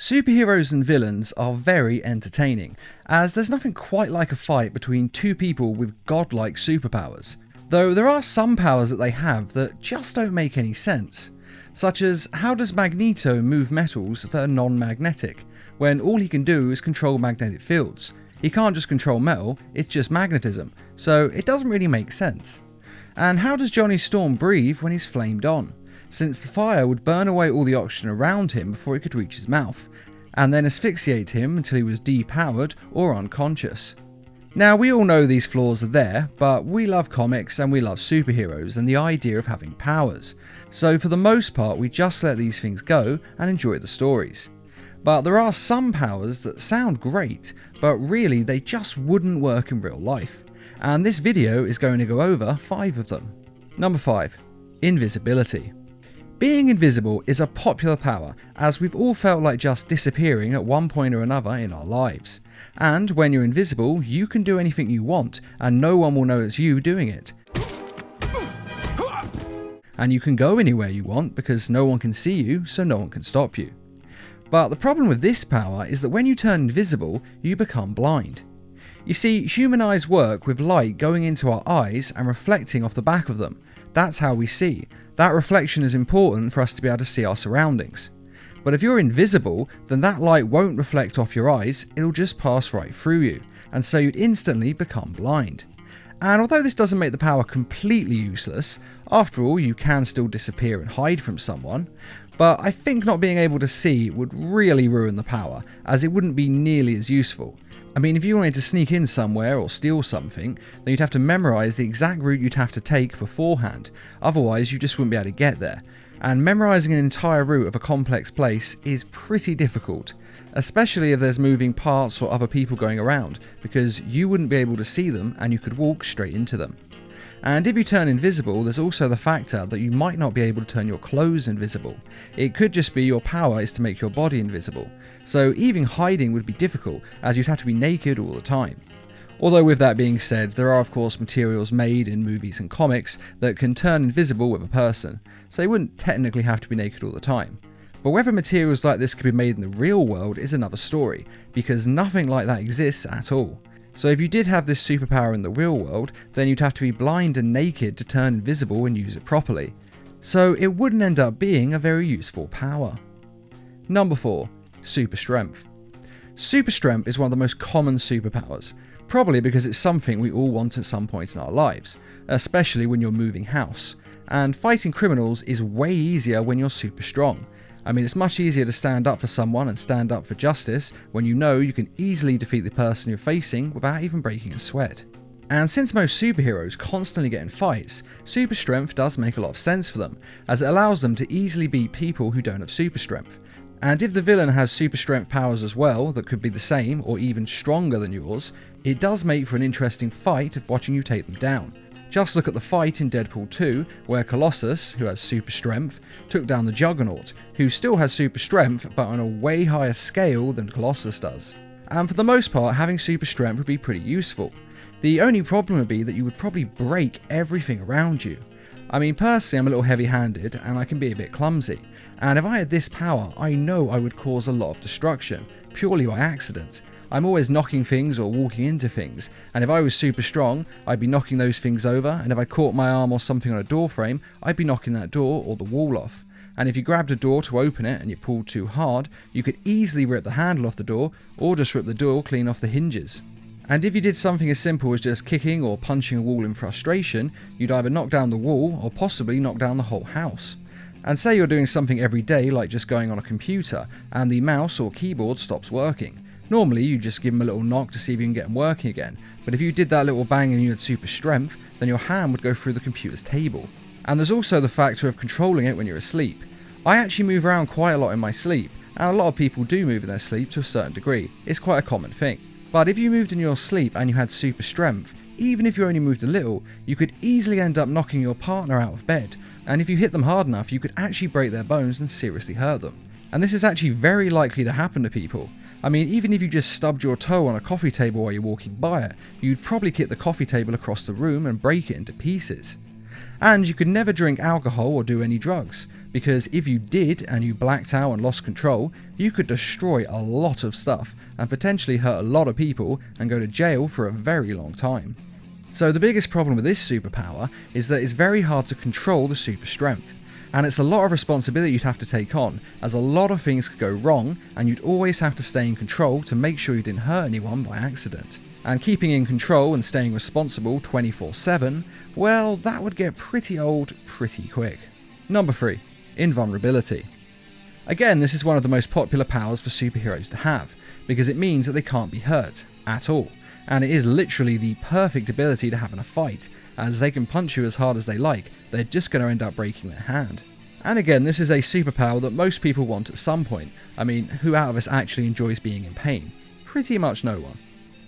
Superheroes and villains are very entertaining, as there's nothing quite like a fight between two people with godlike superpowers. Though there are some powers that they have that just don't make any sense, such as how does Magneto move metals that are non-magnetic, when all he can do is control magnetic fields? He can't just control metal, it's just magnetism, so it doesn't really make sense. And how does Johnny Storm breathe when he's flamed on, since the fire would burn away all the oxygen around him before it could reach his mouth, and then asphyxiate him until he was depowered or unconscious. Now, we all know these flaws are there, but we love comics and we love superheroes and the idea of having powers, so for the most part we just let these things go and enjoy the stories. But there are some powers that sound great, but really they just wouldn't work in real life, and this video is going to go over 5 of them. Number 5. Invisibility. Being invisible is a popular power, as we've all felt like just disappearing at one point or another in our lives. And when you're invisible, you can do anything you want, and no one will know it's you doing it. And you can go anywhere you want because no one can see you, so no one can stop you. But the problem with this power is that when you turn invisible, you become blind. You see, human eyes work with light going into our eyes and reflecting off the back of them. That's how we see. That reflection is important for us to be able to see our surroundings. But if you're invisible, then that light won't reflect off your eyes, it'll just pass right through you, and so you'd instantly become blind. And although this doesn't make the power completely useless, after all you can still disappear and hide from someone, but I think not being able to see would really ruin the power, as it wouldn't be nearly as useful. I mean, if you wanted to sneak in somewhere or steal something, then you'd have to memorise the exact route you'd have to take beforehand, otherwise you just wouldn't be able to get there. And memorising an entire route of a complex place is pretty difficult, especially if there's moving parts or other people going around, because you wouldn't be able to see them and you could walk straight into them. And if you turn invisible, there's also the factor that you might not be able to turn your clothes invisible. It could just be your power is to make your body invisible, so even hiding would be difficult, as you'd have to be naked all the time. Although with that being said, there are of course materials made in movies and comics that can turn invisible with a person, so you wouldn't technically have to be naked all the time. But whether materials like this could be made in the real world is another story, because nothing like that exists at all. So if you did have this superpower in the real world, then you'd have to be blind and naked to turn invisible and use it properly. So it wouldn't end up being a very useful power. Number 4. Super strength. Super strength is one of the most common superpowers, probably because it's something we all want at some point in our lives, especially when you're moving house. And fighting criminals is way easier when you're super strong. I mean, it's much easier to stand up for someone and stand up for justice when you know you can easily defeat the person you're facing without even breaking a sweat. And since most superheroes constantly get in fights, super strength does make a lot of sense for them, as it allows them to easily beat people who don't have super strength. And if the villain has super strength powers as well that could be the same or even stronger than yours, it does make for an interesting fight of watching you take them down. Just look at the fight in Deadpool 2, where Colossus, who has super strength, took down the Juggernaut, who still has super strength but on a way higher scale than Colossus does. And for the most part, having super strength would be pretty useful. The only problem would be that you would probably break everything around you. I mean, personally I'm a little heavy-handed and I can be a bit clumsy, and if I had this power, I know I would cause a lot of destruction, purely by accident. I'm always knocking things or walking into things, and if I was super strong, I'd be knocking those things over, and if I caught my arm or something on a door frame, I'd be knocking that door or the wall off. And if you grabbed a door to open it and you pulled too hard, you could easily rip the handle off the door, or just rip the door clean off the hinges. And if you did something as simple as just kicking or punching a wall in frustration, you'd either knock down the wall or possibly knock down the whole house. And say you're doing something every day like just going on a computer, and the mouse or keyboard stops working. Normally you just give them a little knock to see if you can get them working again, but if you did that little bang and you had super strength, then your hand would go through the computer's table. And there's also the factor of controlling it when you're asleep. I actually move around quite a lot in my sleep, and a lot of people do move in their sleep to a certain degree. It's quite a common thing. But if you moved in your sleep and you had super strength, even if you only moved a little, you could easily end up knocking your partner out of bed, and if you hit them hard enough you could actually break their bones and seriously hurt them. And this is actually very likely to happen to people. I mean, even if you just stubbed your toe on a coffee table while you're walking by it, you'd probably kick the coffee table across the room and break it into pieces. And you could never drink alcohol or do any drugs, because if you did and you blacked out and lost control, you could destroy a lot of stuff and potentially hurt a lot of people and go to jail for a very long time. So the biggest problem with this superpower is that it's very hard to control the super strength. And it's a lot of responsibility you'd have to take on, as a lot of things could go wrong and you'd always have to stay in control to make sure you didn't hurt anyone by accident. And keeping in control and staying responsible 24/7, well, that would get pretty old pretty quick. Number 3. Invulnerability. Again, this is one of the most popular powers for superheroes to have, because it means that they can't be hurt at all. And it is literally the perfect ability to have in a fight, as they can punch you as hard as they like, they're just going to end up breaking their hand. And again, this is a superpower that most people want at some point. I mean, who out of us actually enjoys being in pain? Pretty much no one.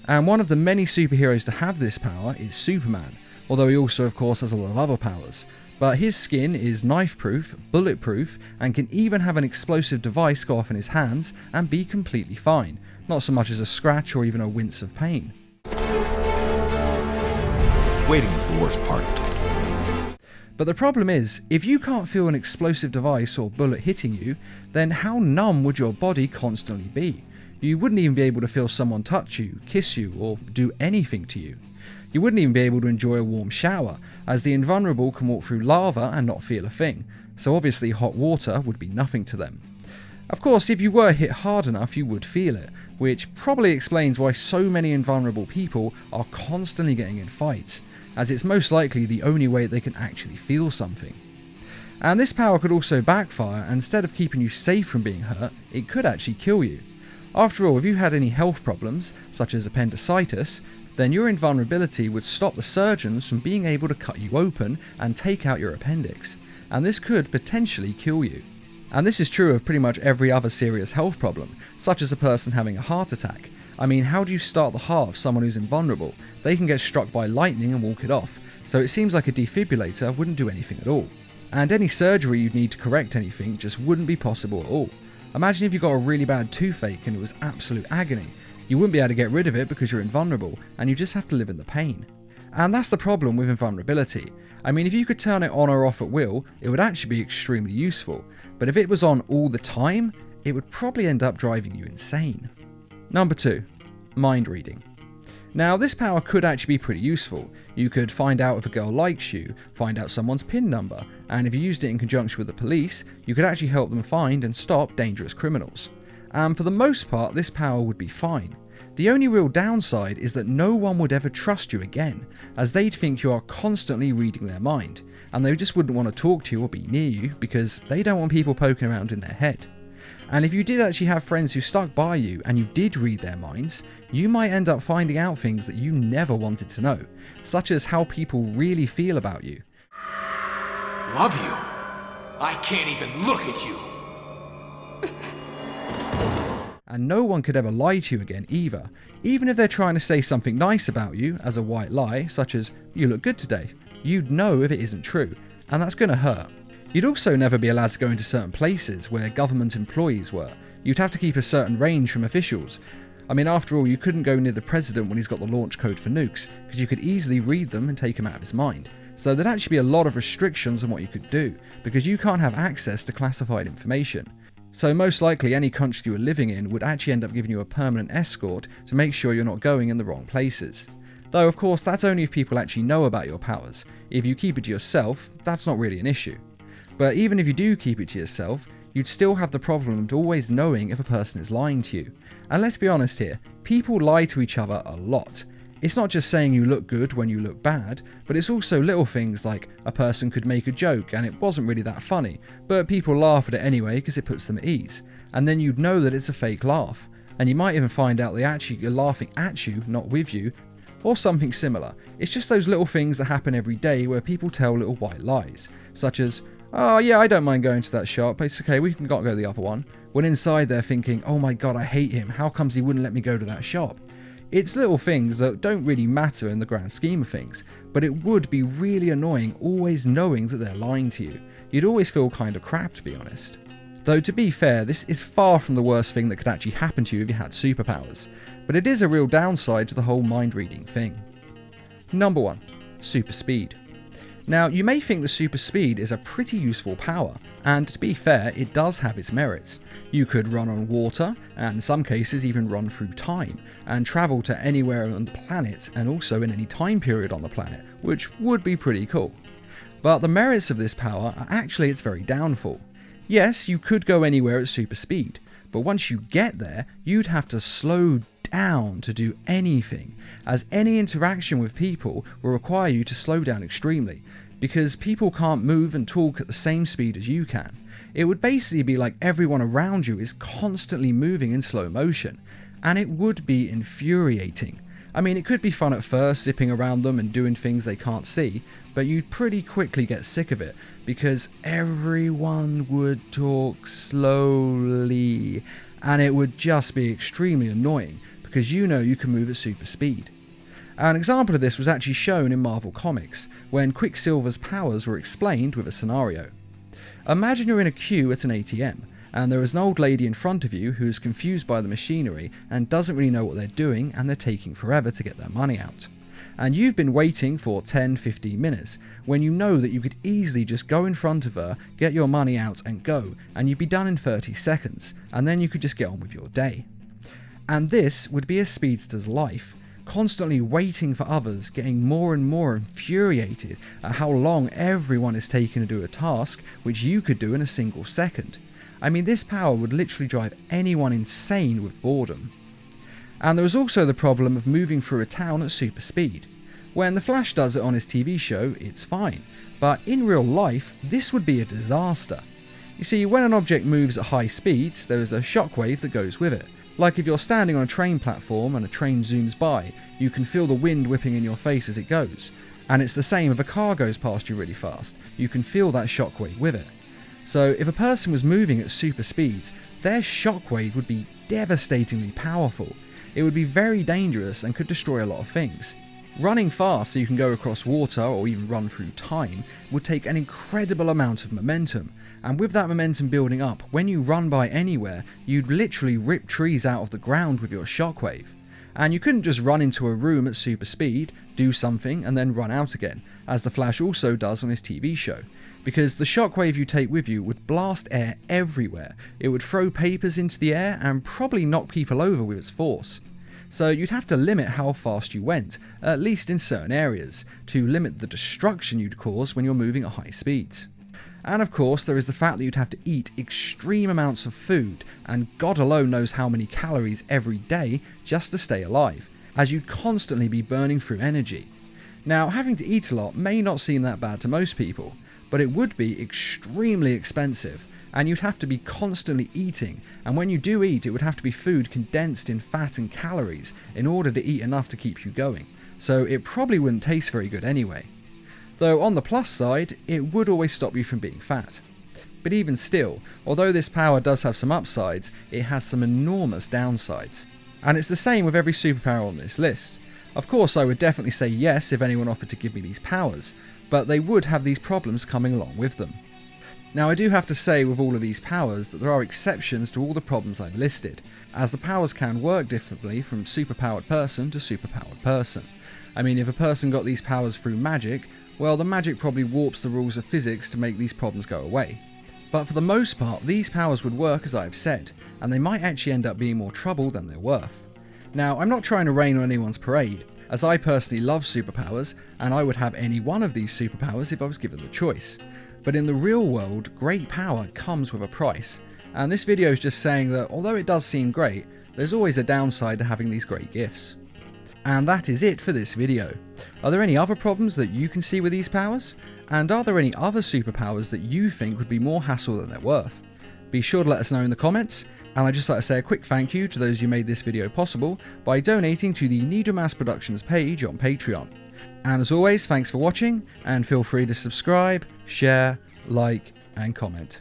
And one of the many superheroes to have this power is Superman, although he also of course has a lot of other powers. But his skin is knife-proof, bulletproof, and can even have an explosive device go off in his hands and be completely fine, not so much as a scratch or even a wince of pain. Waiting is the worst part. But the problem is, if you can't feel an explosive device or bullet hitting you, then how numb would your body constantly be? You wouldn't even be able to feel someone touch you, kiss you, or do anything to you. You wouldn't even be able to enjoy a warm shower, as the invulnerable can walk through lava and not feel a thing, so obviously hot water would be nothing to them. Of course, if you were hit hard enough, you would feel it, which probably explains why so many invulnerable people are constantly getting in fights, as it's most likely the only way they can actually feel something. And this power could also backfire, and instead of keeping you safe from being hurt, it could actually kill you. After all, if you had any health problems, such as appendicitis, then your invulnerability would stop the surgeons from being able to cut you open and take out your appendix, and this could potentially kill you. And this is true of pretty much every other serious health problem, such as a person having a heart attack. I mean, how do you start the heart of someone who's invulnerable? They can get struck by lightning and walk it off, so it seems like a defibrillator wouldn't do anything at all. And any surgery you'd need to correct anything just wouldn't be possible at all. Imagine if you got a really bad toothache and it was absolute agony. You wouldn't be able to get rid of it because you're invulnerable, and you just have to live in the pain. And that's the problem with invulnerability. I mean, if you could turn it on or off at will, it would actually be extremely useful. But if it was on all the time, it would probably end up driving you insane. Number 2. Mind reading. Now, this power could actually be pretty useful. You could find out if a girl likes you, find out someone's PIN number, and if you used it in conjunction with the police, you could actually help them find and stop dangerous criminals. And for the most part, this power would be fine. The only real downside is that no one would ever trust you again, as they'd think you are constantly reading their mind, and they just wouldn't want to talk to you or be near you because they don't want people poking around in their head. And if you did actually have friends who stuck by you and you did read their minds, you might end up finding out things that you never wanted to know, such as how people really feel about you. Love you? I can't even look at you. And no one could ever lie to you again either, even if they're trying to say something nice about you as a white lie, such as, "You look good today." You'd know if it isn't true, and that's going to hurt. You'd also never be allowed to go into certain places where government employees were. You'd have to keep a certain range from officials. I mean, after all, you couldn't go near the president when he's got the launch code for nukes, because you could easily read them and take him out of his mind. So there'd actually be a lot of restrictions on what you could do, because you can't have access to classified information. So most likely any country you were living in would actually end up giving you a permanent escort to make sure you're not going in the wrong places. Though of course that's only if people actually know about your powers. If you keep it to yourself, that's not really an issue. But even if you do keep it to yourself, you'd still have the problem of always knowing if a person is lying to you. And let's be honest here, people lie to each other a lot. It's not just saying you look good when you look bad, but it's also little things like a person could make a joke and it wasn't really that funny, but people laugh at it anyway because it puts them at ease. And then you'd know that it's a fake laugh. And you might even find out they actually are laughing at you, not with you, or something similar. It's just those little things that happen every day where people tell little white lies, such as, "Oh yeah, I don't mind going to that shop, it's okay, we can go to the other one," when inside they're thinking, "Oh my god, I hate him, how comes he wouldn't let me go to that shop?" It's little things that don't really matter in the grand scheme of things, but it would be really annoying always knowing that they're lying to you. You'd always feel kind of crap, to be honest. Though to be fair, this is far from the worst thing that could actually happen to you if you had superpowers, but it is a real downside to the whole mind reading thing. Number 1. Super speed. Now, you may think the super speed is a pretty useful power, and to be fair, it does have its merits. You could run on water, and in some cases even run through time, and travel to anywhere on the planet, and also in any time period on the planet, which would be pretty cool. But the merits of this power are actually its very downfall. Yes, you could go anywhere at super speed, but once you get there, you'd have to slow down to do anything, as any interaction with people will require you to slow down extremely, because people can't move and talk at the same speed as you can. It would basically be like everyone around you is constantly moving in slow motion, and it would be infuriating. I mean, it could be fun at first, zipping around them and doing things they can't see, but you'd pretty quickly get sick of it, because everyone would talk slowly, and it would just be extremely annoying, because you know you can move at super speed. An example of this was actually shown in Marvel Comics, when Quicksilver's powers were explained with a scenario. Imagine you're in a queue at an ATM, and there is an old lady in front of you who is confused by the machinery and doesn't really know what they're doing, and they're taking forever to get their money out. And you've been waiting for 10-15 minutes, when you know that you could easily just go in front of her, get your money out and go, and you'd be done in 30 seconds, and then you could just get on with your day. And this would be a speedster's life, constantly waiting for others, getting more and more infuriated at how long everyone is taking to do a task which you could do in a single second. I mean, this power would literally drive anyone insane with boredom. And there was also the problem of moving through a town at super speed. When the Flash does it on his TV show, it's fine, but in real life, this would be a disaster. You see, when an object moves at high speeds, there is a shockwave that goes with it. Like if you're standing on a train platform and a train zooms by, you can feel the wind whipping in your face as it goes. And it's the same if a car goes past you really fast, you can feel that shockwave with it. So if a person was moving at super speeds, their shockwave would be devastatingly powerful. It would be very dangerous and could destroy a lot of things. Running fast so you can go across water or even run through time would take an incredible amount of momentum, and with that momentum building up, when you run by anywhere, you'd literally rip trees out of the ground with your shockwave. And you couldn't just run into a room at super speed, do something, and then run out again, as the Flash also does on his TV show, because the shockwave you take with you would blast air everywhere. It would throw papers into the air and probably knock people over with its force. So you'd have to limit how fast you went, at least in certain areas, to limit the destruction you'd cause when you're moving at high speeds. And of course, there is the fact that you'd have to eat extreme amounts of food, and God alone knows how many calories every day just to stay alive, as you'd constantly be burning through energy. Now, having to eat a lot may not seem that bad to most people, but it would be extremely expensive, and you'd have to be constantly eating, and when you do eat, it would have to be food condensed in fat and calories in order to eat enough to keep you going, so it probably wouldn't taste very good anyway. Though on the plus side, it would always stop you from being fat. But even still, although this power does have some upsides, it has some enormous downsides. And it's the same with every superpower on this list. Of course, I would definitely say yes if anyone offered to give me these powers, but they would have these problems coming along with them. Now, I do have to say with all of these powers that there are exceptions to all the problems I've listed, as the powers can work differently from superpowered person to superpowered person. I mean, if a person got these powers through magic, well, the magic probably warps the rules of physics to make these problems go away. But for the most part, these powers would work as I've said, and they might actually end up being more trouble than they're worth. Now, I'm not trying to rain on anyone's parade, as I personally love superpowers, and I would have any one of these superpowers if I was given the choice. But in the real world, great power comes with a price, and this video is just saying that although it does seem great, there's always a downside to having these great gifts. And that is it for this video. Are there any other problems that you can see with these powers? And are there any other superpowers that you think would be more hassle than they're worth? Be sure to let us know in the comments, and I'd just like to say a quick thank you to those who made this video possible by donating to the Needlemass Productions page on Patreon. And as always, thanks for watching, and feel free to subscribe, share, like, and comment.